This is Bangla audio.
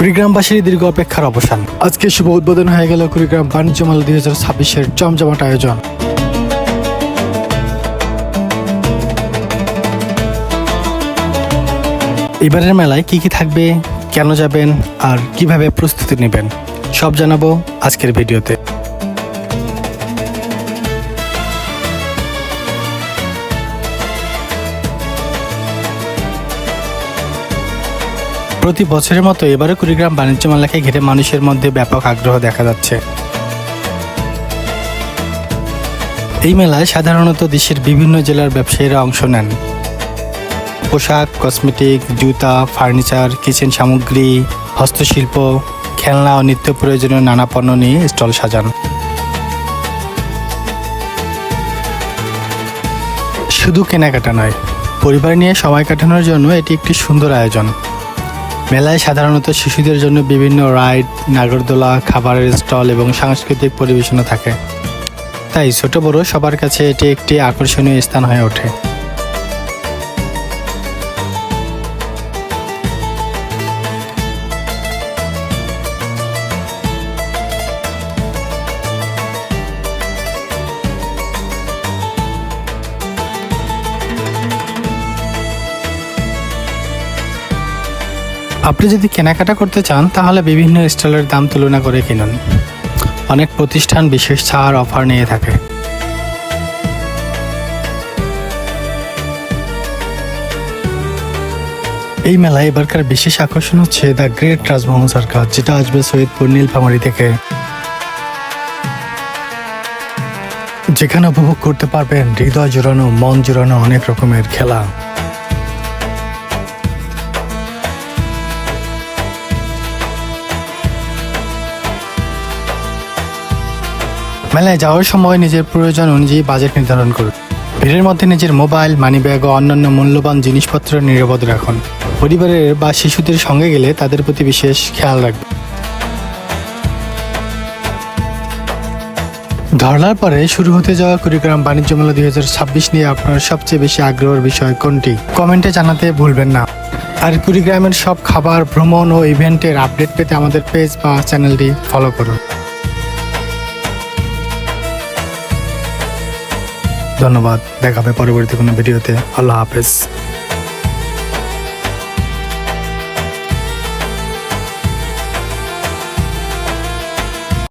কুড়িগ্রামবাসীর দীর্ঘ অপেক্ষার অবসান। আজকে শুভ উদ্বোধন হয়ে গেল কুড়িগ্রাম বাণিজ্য মেলা 2026-এর জমজমাট আয়োজন। এবারের মেলায় কি কি থাকবে, কেন যাবেন আর কিভাবে প্রস্তুতি নেবেন সব জানাবো আজকের ভিডিওতে। প্রতি বছরের মতো এবারও কুড়িগ্রাম বাণিজ্য মেলাকে ঘিরে মানুষের মধ্যে ব্যাপক আগ্রহ দেখা যাচ্ছে। এই মেলায় সাধারণত দেশের বিভিন্ন জেলার ব্যবসায়ীরা অংশ নেন। পোশাক, কসমেটিক, জুতা, ফার্নিচার, কিচেন সামগ্রী, হস্তশিল্প, খেলনা ও নিত্য প্রয়োজনীয় নানা পণ্য নিয়ে স্টল সাজান। শুধু কেনাকাটা নয়, পরিবার নিয়ে সময় কাটানোর জন্য এটি একটি সুন্দর আয়োজন। মেলায় সাধারণত শিশুদের জন্য বিভিন্ন রাইড, নাগরদোলা, খাবারের স্টল এবং সাংস্কৃতিক পরিবেশনা থাকে। তাই ছোট বড় সবার কাছে এটি একটি আকর্ষণীয় স্থান হয়ে ওঠে। আপনি যদি কেনাকাটা করতে চান তাহলে বিভিন্ন স্টলের দাম তুলনা করে কিনুন। অনেক প্রতিষ্ঠান বিশেষ ছাড় অফার নিয়ে থাকে। এই মেলায় এবারকার বিশেষ আকর্ষণ হচ্ছে দ্য গ্রেট রাজমহল সার্কাস, যেটা আসবে সৈয়দপুর নীলফামারী থেকে। যেখানে উপভোগ করতে পারবেন হৃদয় জোড়ানো, মন জোড়ানো অনেক রকমের খেলা। মেলায় যাওয়ার সময় নিজের প্রয়োজন অনুযায়ী বাজেট নির্ধারণ করুন। ভিড়ের মধ্যে নিজের মোবাইল, মানিব্যাগ ও অন্যান্য মূল্যবান জিনিসপত্র নিরাপদ রাখুন। পরিবারের বা শিশুদের সঙ্গে গেলে তাদের প্রতি বিশেষ খেয়াল রাখবেন। ধরলার পরে শুরু হতে যাওয়া কুড়িগ্রাম বাণিজ্য মেলা 2026 নিয়ে আপনার সবচেয়ে বেশি আগ্রহের বিষয় কোনটি? কমেন্টে জানাতে ভুলবেন না। আর কুড়িগ্রামের সব খাবার, ভ্রমণ ও ইভেন্টের আপডেট পেতে আমাদের পেজ বা চ্যানেলটি ফলো করুন। ধন্যবাদ, দেখা হবে পরবর্তী কোনো ভিডিওতে। আল্লাহ হাফেজ।